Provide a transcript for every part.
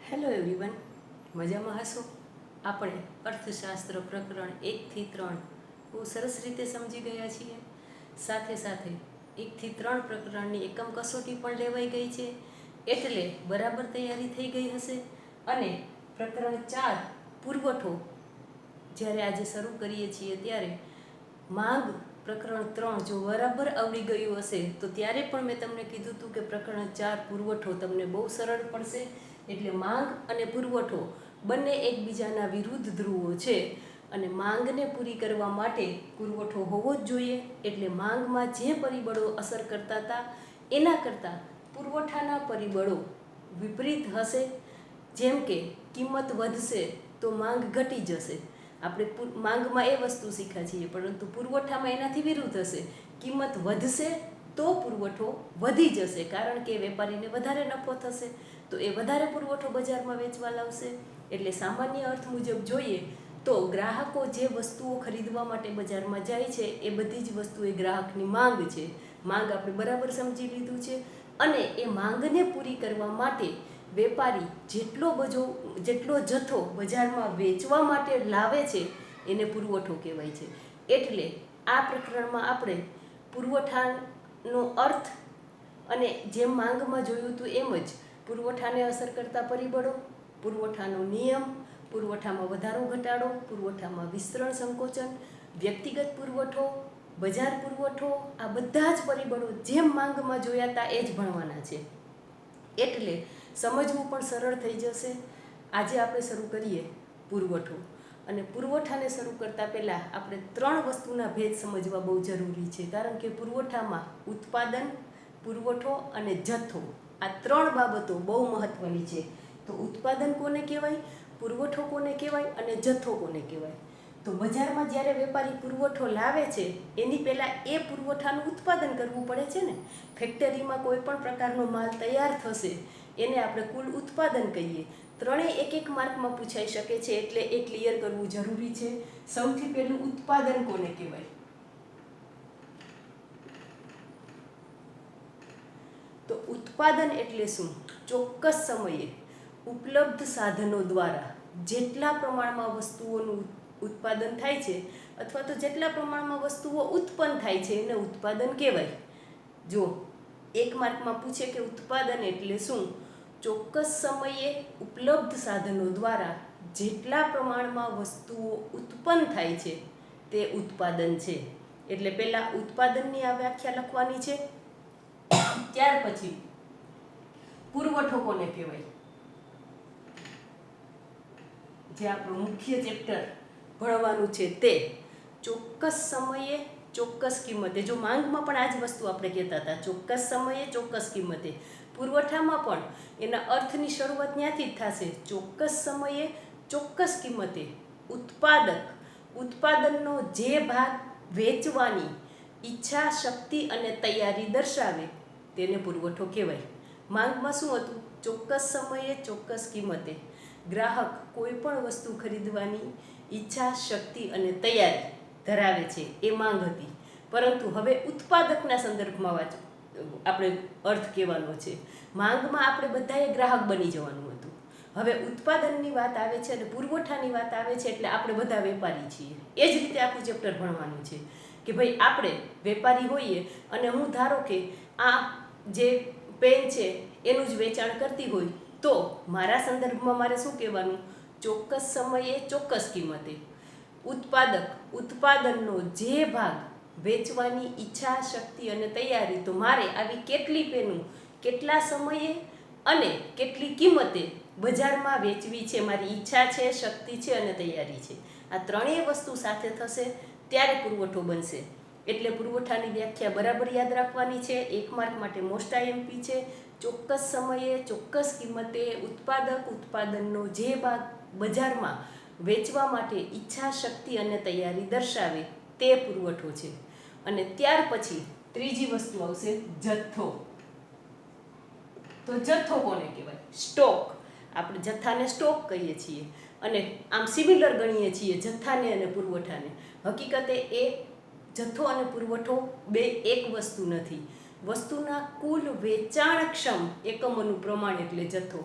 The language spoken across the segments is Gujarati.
હેલો એવરીવન, મજામાં હશો? આપણે અર્થશાસ્ત્ર પ્રકરણ 1 થી 3 બહુ સરસ રીતે સમજી ગયા છીએ. સાથે સાથે 1 થી 3 પ્રકરણની એકમ કસોટી પણ લેવાઈ ગઈ છે, એટલે બરાબર તૈયારી થઈ ગઈ હશે. અને પ્રકરણ 4 પુરવઠો જ્યારે આજે શરૂ કરીએ છીએ ત્યારે માંગ પ્રકરણ 3 જો બરાબર આવડી ગયું હશે તો ત્યારે પણ મેં તમને કીધું હતું કે પ્રકરણ 4 પુરવઠો તમને બહુ સરળ પડશે. એટલે માંગ અને પુરવઠો બંને એકબીજાના વિરુદ્ધ ધ્રુવો છે અને માંગને પૂરી કરવા માટે પુરવઠો હોવો જ જોઈએ. એટલે માંગમાં જે પરિબળો અસર કરતા હતા એના કરતાં પુરવઠાના પરિબળો વિપરીત હશે. જેમ કે કિંમત વધશે તો માંગ ઘટી જશે. આપણે માંગમાં એ વસ્તુ શીખ્યા છીએ, પરંતુ પુરવઠામાં એનાથી વિરુદ્ધ હશે. કિંમત વધશે તો પુરવઠો વધી જશે, કારણ કે વેપારીને વધારે નફો થશે તો એ વધારે પુરવઠો બજારમાં વેચવા લાવશે. એટલે સામાન્ય અર્થ મુજબ જોઈએ તો ગ્રાહકો જે વસ્તુઓ ખરીદવા માટે બજારમાં જાય છે એ બધી જ વસ્તુ એ ગ્રાહકની માંગ છે. માંગ આપણે બરાબર સમજી લીધું છે. અને એ માંગને પૂરી કરવા માટે વેપારી જેટલો જથ્થો બજારમાં વેચવા માટે લાવે છે એને પુરવઠો કહેવાય છે. એટલે આ પ્રકરણમાં આપણે પુરવઠાનો અર્થ અને જેમ માંગમાં જોયું હતું એમ જ પુરવઠાને અસર કરતા પરિબળો, પુરવઠાનો નિયમ, પુરવઠામાં વધારો ઘટાડો, પુરવઠામાં વિસ્તરણ સંકોચન, વ્યક્તિગત પુરવઠો, બજાર પુરવઠો, આ બધા જ પરિબળો જેમ માંગમાં જોયા હતા એ જ ભણવાના છે. એટલે સમજવું પણ સરળ થઈ જશે. આજે આપણે શરૂ કરીએ પુરવઠો. અને પુરવઠાને શરૂ કરતાં પહેલાં આપણે 3 વસ્તુના ભેદ સમજવા બહુ જરૂરી છે, કારણ કે પુરવઠામાં ઉત્પાદન, પુરવઠો અને જથ્થો આ 3 બાબતો બહુ મહત્ત્વની છે. તો ઉત્પાદન કોને કહેવાય, પુરવઠો કોને કહેવાય અને જથ્થો કોને કહેવાય? તો બજારમાં જ્યારે વેપારી પુરવઠો લાવે છે એની પહેલાં એ પુરવઠાનું ઉત્પાદન કરવું પડે છે ને. ફેક્ટરીમાં કોઈ પણ પ્રકારનો માલ તૈયાર થશે એને આપણે કુલ ઉત્પાદન કહીએ. ત્રણેય એક માર્કમાં પૂછાઈ શકે છે, એટલે એ ક્લિયર કરવું જરૂરી છે. સૌથી પહેલું ઉત્પાદન કોને કહેવાય? તો ઉત્પાદન એટલે શું? ચોક્કસ સમયે ઉપલબ્ધ સાધનો દ્વારા જેટલા પ્રમાણમાં વસ્તુઓનું ઉત્પાદન થાય છે અથવા તો જેટલા પ્રમાણમાં વસ્તુઓ ઉત્પન્ન થાય છે એને ઉત્પાદન કહેવાય. જો 1 માર્કમાં પૂછે કે ઉત્પાદન એટલે શું? ચોક્કસ સમયે ઉપલબ્ધ સાધનો દ્વારા જેટલા પ્રમાણમાં વસ્તુઓ ઉત્પન્ન થાય છે તે ઉત્પાદન છે. એટલે પહેલાં ઉત્પાદનની આ વ્યાખ્યા લખવાની છે. ત્યાર પછી પુરવઠો કોને કહેવાય, જે આપણું મુખ્ય ચેપ્ટર ભણવાનું છે તે. ચોક્કસ સમયે ચોક્કસ કિંમતે, જો માંગમાં પણ આ જ વસ્તુ આપણે કહેતા હતા, ચોક્કસ સમયે ચોક્કસ કિંમતે. પુરવઠામાં પણ એના અર્થની શરૂઆત ત્યાંથી જ થશે. ચોક્કસ સમયે ચોક્કસ કિંમતે ઉત્પાદનનો જે ભાગ વેચવાની ઈચ્છા, શક્તિ અને તૈયારી દર્શાવે તેને પુરવઠો કહેવાય. માંગમાં શું હતું? ચોક્કસ સમયે ચોક્કસ કિંમતે ગ્રાહક કોઈ પણ વસ્તુ ખરીદવાની ઈચ્છા, શક્તિ અને તૈયારી ધરાવે છે, એ માંગ હતી. પરંતુ હવે ઉત્પાદકના સંદર્ભમાં આપણે અર્થ કહેવાનો છે. માંગમાં આપણે બધાએ ગ્રાહક બની જવાનું હતું. હવે ઉત્પાદનની વાત આવે છે અને પુરવઠાની વાત આવે છે એટલે આપણે બધા વેપારી છીએ. એ જ રીતે આખું ચેપ્ટર ભણવાનું છે કે ભાઈ આપણે વેપારી હોઈએ અને હું ધારો કે આ જે પેન છે એનું જ વેચાણ કરતી હોય તો મારા સંદર્ભમાં મારે શું કહેવાનું? ચોક્કસ સમયે ચોક્કસ કિંમતે ઉત્પાદનનો જે ભાગ વેચવાની ઈચ્છા, શક્તિ અને તૈયારી, તો મારે આવી કેટલી પેનું કેટલા સમયે અને કેટલી કિંમતે બજારમાં વેચવી છે, મારી ઈચ્છા છે, શક્તિ છે અને તૈયારી છે. આ ત્રણેય વસ્તુ સાથે થશે ત્યારે પુરવઠો બનશે. એટલે પુરવઠાની વ્યાખ્યા બરાબર યાદ રાખવાની છે. 1 માર્ક માટે મોસ્ટ આઈએમપી છે. ચોક્કસ સમયે ચોક્કસ કિંમતે ઉત્પાદનનો જે ભાગ બજારમાં વેચવા માટે ઈચ્છા, શક્તિ અને તૈયારી દર્શાવે તે પુરવઠો છે. અને ત્યાર પછી ત્રીજી વસ્તુ આવશે જથ્થો. તો જથ્થો કોને કહેવાય? સ્ટોક. આપણે જથ્થાને સ્ટોક કહીએ છીએ અને આમ સિમિલર ગણીએ છીએ જથ્થાને અને પુરવઠાને. હકીકતે એ જથ્થો અને પુરવઠો બે એક વસ્તુ નથી. વસ્તુના કુલ વેચાણક્ષમ એકમોનું પ્રમાણ એટલે જથ્થો.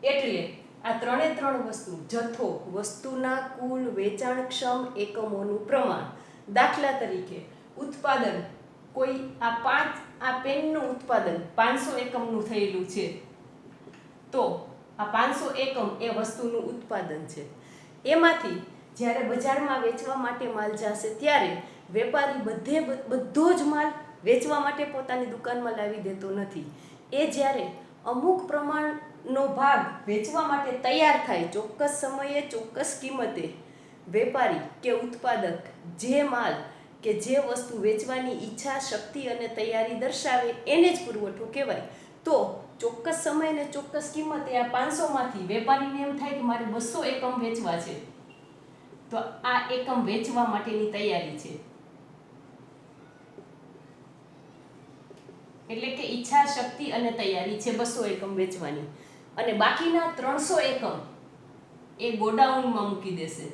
એટલે આ ત્રણે ત્રણ વસ્તુ જથ્થો વસ્તુના કુલ વેચાણક્ષમ એકમોનું પ્રમાણ. દાખલા તરીકે ઉત્પાદન કોઈ આ પેનનું ઉત્પાદન 500 એકમનું થયેલું છે, તો આ 500 એકમ એ વસ્તુનું ઉત્પાદન છે. એમાંથી જ્યારે બજારમાં વેચવા માટે માલ જશે ત્યારે વેપારી બધો જ માલ વેચવા માટે પોતાની દુકાનમાં લાવી દેતો નથી. એ જ્યારે અમુક પ્રમાણનો ભાગ વેચવા માટે તૈયાર થાય, ચોક્કસ સમયે ચોક્કસ કિંમતે, વેપારી કે ઉત્પાદક જે માલ કે જે વસ્તુ વેચવાની ઈચ્છા, શક્તિ અને તૈયારી દર્શાવે એને જ પુરવઠો કહેવાય. તો ચોક્કસ સમય ને ચોક્કસ કિંમતે આ 500માંથી વેપારીને એમ થાય કે મારે 200 એકમ વેચવા છે, તો આ એકમ વેચવા માટેની તૈયારી છે. એટલે કે ઈચ્છા, શક્તિ અને તૈયારી છે 200 એકમ વેચવાની. અને બાકીના 300 એકમ એ ગોડાઉનમાં મૂકી દેશે.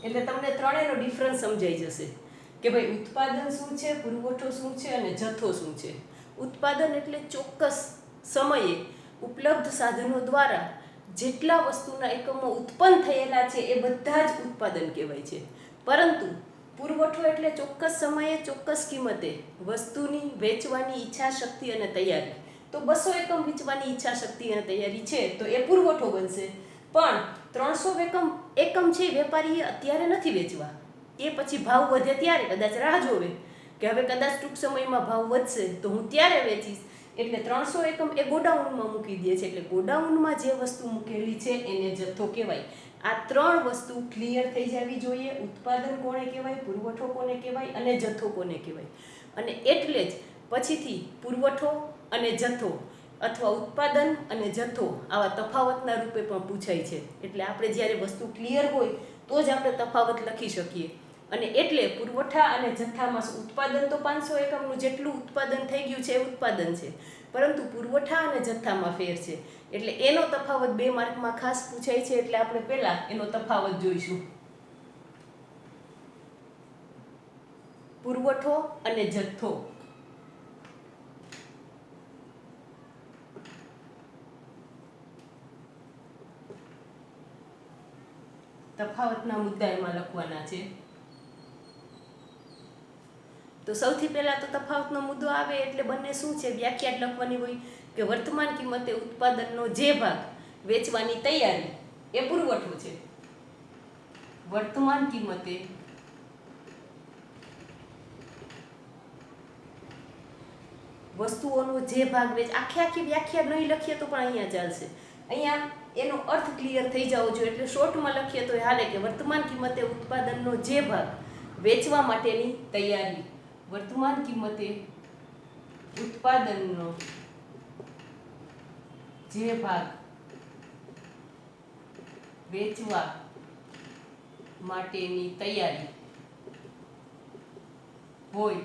એટલે તમને ત્રણેયનો ડિફરન્સ સમજાઈ જશે કે ભાઈ ઉત્પાદન શું છે, પુરવઠો શું છે અને જથ્થો શું છે. ઉત્પાદન એટલે ચોક્કસ સમયે ઉપલબ્ધ સાધનો દ્વારા જેટલા વસ્તુના એકમો ઉત્પન્ન થયેલા છે એ બધા જ ઉત્પાદન કહેવાય છે. પરંતુ પુરવઠો એટલે ચોક્કસ સમયે ચોક્કસ કિંમતે વસ્તુની વેચવાની ઈચ્છા, શક્તિ અને તૈયારી. તો 200 એકમ વેચવાની ઈચ્છા, શક્તિ અને તૈયારી છે તો એ પુરવઠો બનશે. પણ 300 એકમ છે વેપારીએ અત્યારે નથી વેચવા, એ પછી ભાવ વધે ત્યારે કદાચ રાહ જોવે કે હવે કદાચ ટૂંક સમયમાં ભાવ વધશે તો હું ત્યારે વેચીશ. એટલે 300 એકમ એ ગોડાઉનમાં મૂકી દે છે. એટલે ગોડાઉનમાં જે વસ્તુ મૂકેલી છે એને જથ્થો કહેવાય. આ ત્રણ વસ્તુ ક્લિયર થઈ જવી જોઈએ. ઉત્પાદન કોને કહેવાય, પુરવઠો કોને કહેવાય અને જથ્થો કોને કહેવાય. અને એટલે જ પછીથી પુરવઠો અને જથ્થો અથવા ઉત્પાદન અને જથ્થો આવા તફાવતના રૂપે પણ પૂછાય છે. એટલે આપણે જ્યારે વસ્તુ ક્લિયર હોય તો જ આપણે તફાવત લખી શકીએ. અને એટલે પુરવઠા અને જથ્થામાં ઉત્પાદન તો 500 એકમનું જેટલું ઉત્પાદન થઈ ગયું છે એ ઉત્પાદન છે, પરંતુ પુરવઠા અને જથ્થામાં ફેર છે. એટલે એનો તફાવત 2 માર્કમાં ખાસ પૂછાય છે. એટલે આપણે પહેલા એનો તફાવત જોઈશું. પુરવઠો અને જથ્થો. તફાવતના મુદ્દા એમાં લખવાના છે. તો સૌથી પહેલા તો તફાવતનો મુદ્દો આવે એટલે બંને શું છે વ્યાખ્યા લખવાની હોય કે વર્તમાન કિંમતે ઉત્પાદનનો જે ભાગ વેચવાની તૈયારી એ પુરવઠો છે. વર્તમાન કિંમતે વસ્તુઓનો જે ભાગ આખી વ્યાખ્યા નહીં લખીએ તો પણ અહીંયા ચાલશે. અહીંયા એનો અર્થ ક્લિયર થઈ જવો જોઈએ. એટલે શોર્ટમાં લખીએ તો હાલે કે વર્તમાન કિંમતે ઉત્પાદનનો જે ભાગ વેચવા માટેની તૈયારી. વર્તમાન કિંમતે ઉત્પાદનનો જે ભાગ વેચવા માટેની તૈયારી હોય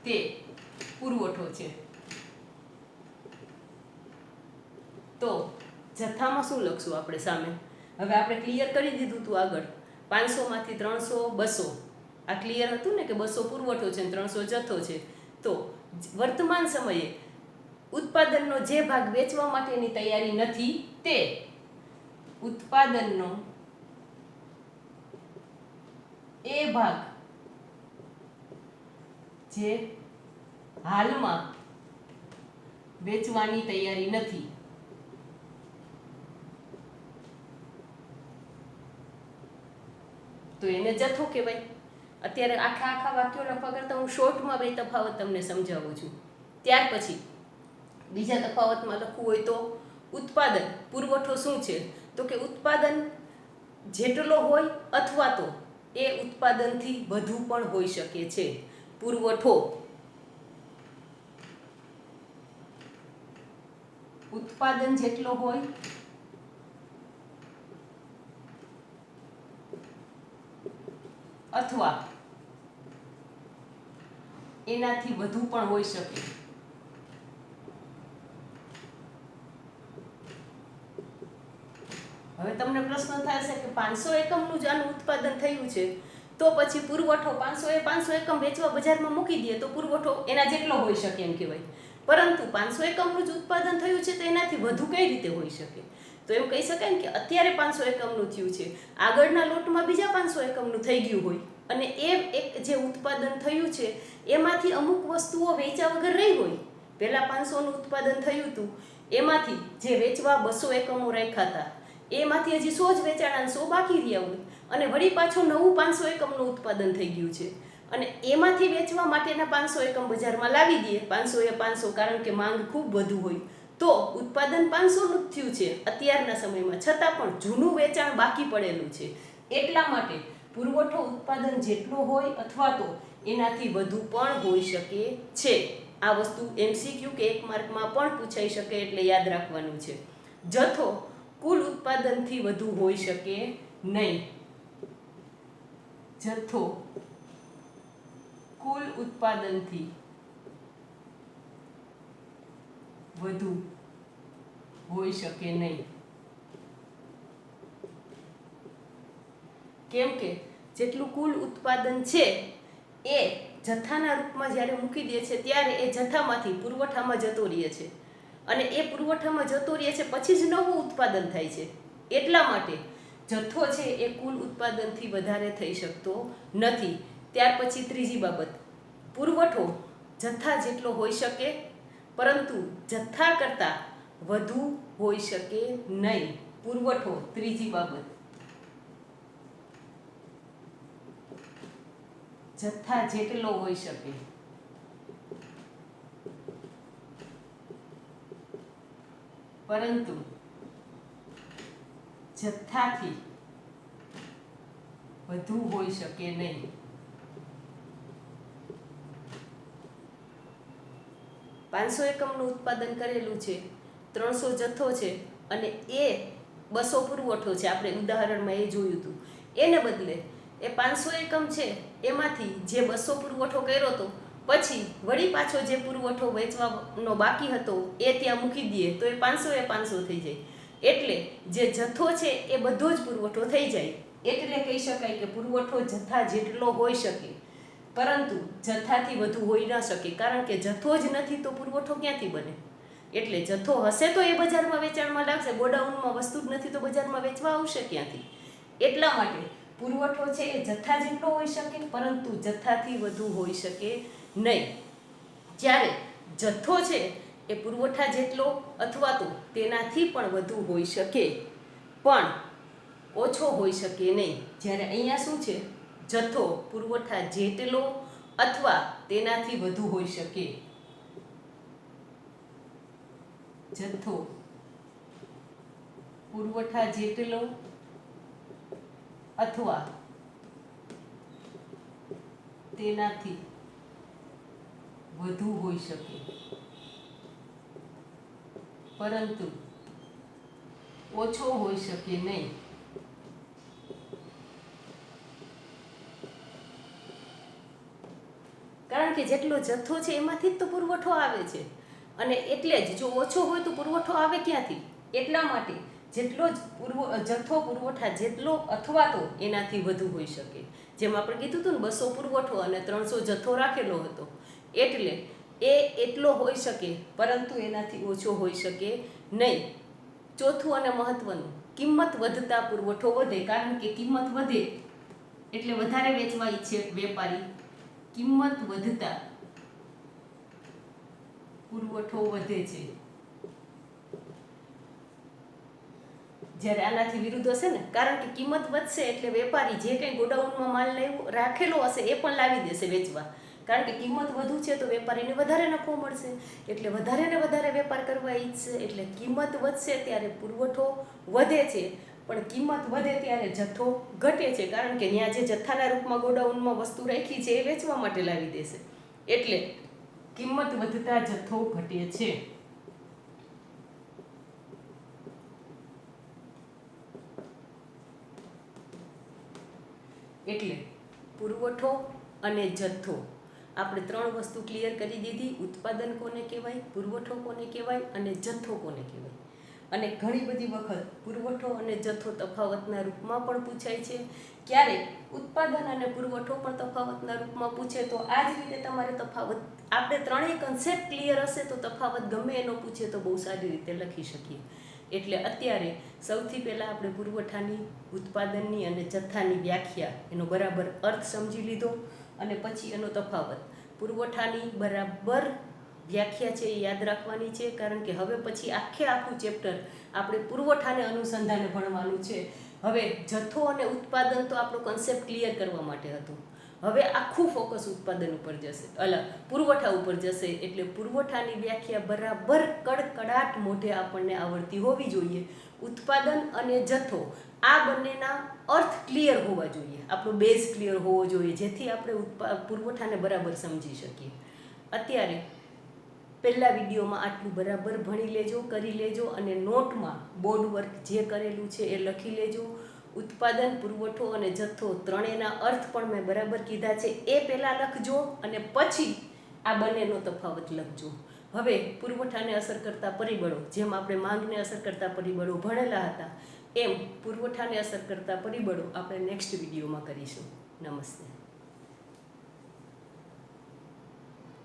તે પુરવઠો છે. તો જથ્થામાં શું લખશું આપણે સામે? હવે આપણે ક્લિયર કરી દીધું હતું આગળ 500માંથી 300, 200 આ ક્લિયર હતું ને કે 200 પુરવઠો છે અને 300 જથ્થો છે. તો વર્તમાન સમયે ઉત્પાદનનો જે ભાગ વેચવા માટેની તૈયારી નથી તે ઉત્પાદનનો એ ભાગ જે હાલમાં વેચવાની તૈયારી નથી તો એને જથ્થો કહેવાય. અત્યારે આખા વાક્યો લખવા કરતાં હું શોર્ટમાં 2 તફાવત તમને સમજાવું છું. ત્યાર પછી બીજા તફાવતમાં લખવું હોય તો ઉત્પાદન પુરવઠો શું છે? તો કે ઉત્પાદન જેટલો હોય અથવા તો એ ઉત્પાદનથી વધુ પણ હોઈ શકે છે. પુરવઠો ઉત્પાદન જેટલો હોય અથવા એનાથી વધુ પણ હોઈ શકે. હવે તમને પ્રશ્ન થશે કે 500 એકમનું જ આનું ઉત્પાદન થયું છે તો પછી પુરવઠો 500 એકમ વેચવા બજારમાં મૂકી દઈએ તો પુરવઠો એના જેટલો હોઈ શકે એમ કહેવાય. પરંતુ 500 એકમનું જ ઉત્પાદન થયું છે તો એનાથી વધુ કઈ રીતે હોઈ શકે? તો એમ કહી શકાય ને કે અત્યારે 500 એકમનું થયું છે, આગળના લોટમાં બીજા 500 એકમનું થઈ ગયું હોય અને એ એક જે ઉત્પાદન થયું છે એમાંથી અમુક વસ્તુઓ વેચા વગર રહી હોય. પહેલાં 500નું ઉત્પાદન થયું હતું, એમાંથી જે વેચવા 200 એકમો રાખ્યા હતા એમાંથી હજી 100 જ વેચાણા, 100 બાકી રહ્યા હોય અને વળી પાછું નવું 500 એકમનું ઉત્પાદન થઈ ગયું છે અને એમાંથી વેચવા માટેના 500 એકમ બજારમાં લાવી દઈએ, 500 એ 500, કારણ કે માંગ ખૂબ વધુ હોય તો ઉત્પાદન 500નું જ થયું છે અત્યારના સમયમાં, છતાં પણ જૂનું વેચાણ બાકી પડેલું છે. એટલા માટે પુરવઠો ઉત્પાદન જેટલો હોય અથવા તો એનાથી વધુ પણ હોઈ શકે છે. આ વસ્તુ MCQ કે 1 માર્કમાં પણ પૂછાઈ શકે એટલે યાદ રાખવાનું છે. જથ્થો કુલ ઉત્પાદનથી વધુ હોઈ શકે નહીં. જથ્થો કુલ ઉત્પાદનથી વધુ હોઈ શકે નહીં. કેમ કે જેટલું કુલ ઉત્પાદન છે એ જથ્થાના રૂપમાં જ્યારે મૂકી દે છે ત્યારે એ જથ્થામાંથી પુરવઠામાં જતો રહે છે અને એ પુરવઠામાં જતો રહે છે પછી જ નવું ઉત્પાદન થાય છે. એટલા માટે જથ્થો છે એ કુલ ઉત્પાદનથી વધારે થઈ શકતો નથી. ત્યાર પછી ત્રીજી બાબત, પુરવઠો જથ્થા જેટલો હોઈ શકે પરંતુ જથ્થા કરતાં વધુ હોઈ શકે નહીં. પુરવઠો, ત્રીજી બાબત, જથ્થા જેટલો હોઈ શકે પરંતુ જથ્થાથી વધુ હોઈ શકે નહીં. 500 એકમનું ઉત્પાદન કરેલું છે, 300 જથ્થો છે અને એ 200 પુરવઠો છે. આપણે ઉદાહરણમાં એ જોયું હતું. એને બદલે એ 500 એકમ છે એમાંથી જે 200 પુરવઠો કર્યો હતો પછી વળી પાછો જે પુરવઠો વેચવાનો બાકી હતો એ ત્યાં મૂકી દઈએ તો એ 500 એ 500 થઈ જાય. એટલે જે જથ્થો છે એ બધો જ પુરવઠો થઈ જાય. એટલે કહી શકાય કે પુરવઠો જથ્થા જેટલો હોઈ શકે પરંતુ જથ્થાથી વધુ હોઈ ન શકે, કારણ કે જથ્થો જ નથી તો પુરવઠો ક્યાંથી બને? એટલે જથ્થો હશે તો એ બજારમાં વેચાણમાં લાગશે, ગોડાઉનમાં વસ્તુ જ નથી તો બજારમાં વેચવા આવશે ક્યાંથી? એટલા માટે પુરવઠો છે એ જથ્થા જેટલો હોઈ શકે પરંતુ જથ્થાથી વધુ હોઈ શકે નહીં. જ્યારે જથ્થો છે એ પુરવઠા જેટલો અથવા તો તેનાથી પણ વધુ હોઈ શકે પણ ઓછો હોઈ શકે નહીં. જ્યારે અહીંયા શું છે? જથ્થો પુરવઠા જેટલો અથવા તેનાથી વધુ હોઈ શકે. જથ્થો પુરવઠા જેટલો અથવા તેનાથી વધુ હોઈ શકે પરંતુ ઓછો હોઈ શકે નહીં. કારણ કે જેટલો જથ્થો છે એમાંથી જ તો પુરવઠો આવે છે અને એટલે જ જો ઓછો હોય તો પુરવઠો આવે ક્યાંથી? એટલા માટે જેટલો જ જથ્થો પુરવઠા જેટલો અથવા તો એનાથી વધુ હોઈ શકે. જેમ આપણે કીધું હતું ને 200 પુરવઠો અને 300 જથ્થો રાખેલો હતો, એટલે એ એટલો હોઈ શકે પરંતુ એનાથી ઓછો હોઈ શકે નહીં. ચોથું અને મહત્વનું, કિંમત વધતા પુરવઠો વધે. કારણ કે કિંમત વધે એટલે વધારે વેચવા ઈચ્છે વેપારી, કિંમત વધતા પુરવઠો વધે છે. જ્યારે આનાથી વિરુદ્ધ હશે ને, કારણ કે કિંમત વધશે એટલે વેપારી જે કંઈ ગોડાઉનમાં માલ રાખેલો હશે એ પણ લાવી દેશે વેચવા. કારણ કે કિંમત વધુ છે તો વેપારીને વધારે નફો મળશે એટલે વધારે ને વધારે વેપાર કરવા ઈચ્છશે. એટલે કિંમત વધશે ત્યારે પુરવઠો વધે છે પણ કિંમત વધે ત્યારે જથ્થો ઘટે છે. કારણ કે ત્યાં જે જથ્થાના રૂપમાં ગોડાઉનમાં વસ્તુ રાખી છે એ વેચવા માટે લાવી દેશે એટલે કિંમત વધતા જથ્થો ઘટે છે. એટલે પુરવઠો અને જથ્થો આપણે 3 વસ્તુ ક્લિયર કરી દીધી. ઉત્પાદન કોને કહેવાય, પુરવઠો કોને કહેવાય અને જથ્થો કોને કહેવાય. અને ઘણી બધી વખત પુરવઠો અને જથ્થો તફાવતના રૂપમાં પણ પૂછાય છે. ક્યારેક ઉત્પાદન અને પુરવઠો પણ તફાવતના રૂપમાં પૂછે તો આ જ રીતે તમારે તફાવત, આપણે ત્રણેય કન્સેપ્ટ ક્લિયર હશે તો તફાવત ગમે એનો પૂછે તો બહુ સારી રીતે લખી શકીએ. એટલે અત્યારે સૌથી પહેલાં આપણે પુરવઠાની, ઉત્પાદનની અને જથ્થાની વ્યાખ્યા, એનો બરાબર અર્થ સમજી લીધો અને પછી એનો તફાવત. પુરવઠાની બરાબર વ્યાખ્યા છે એ યાદ રાખવાની છે, કારણ કે હવે પછી આખું ચેપ્ટર આપણે પુરવઠાને અનુસંધાને ભણવાનું છે. હવે જથ્થો અને ઉત્પાદન તો આપણો કન્સેપ્ટ ક્લિયર કરવા માટે હતો. હવે આખું ફોકસ ઉત્પાદન ઉપર જશે, પુરવઠા ઉપર જશે. એટલે પુરવઠાની વ્યાખ્યા બરાબર કડકડાટ મોઢે આપણને આવડતી હોવી જોઈએ. ઉત્પાદન અને જથ્થો આ બંનેના અર્થ ક્લિયર હોવા જોઈએ, આપણો બેઝ ક્લિયર હોવો જોઈએ, જેથી આપણે પુરવઠાને બરાબર સમજી શકીએ. અત્યારે પહેલા વિડીયોમાં આટલું બરાબર ભણી લેજો, કરી લેજો અને નોટમાં બોર્ડ વર્ક જે કરેલું છે એ લખી લેજો. ઉત્પાદન, પુરવઠો અને જથ્થો ત્રણેયના અર્થ પણ મેં બરાબર કીધા છે, એ પહેલાં લખજો અને પછી આ બંનેનો તફાવત લખજો. હવે પુરવઠાને અસર કરતા પરિબળો, જેમ આપણે માંગને અસર કરતા પરિબળો ભણેલા હતા, એમ પુરવઠાને અસર કરતા પરિબળો આપણે નેક્સ્ટ વિડીયોમાં કરીશું. નમસ્તે.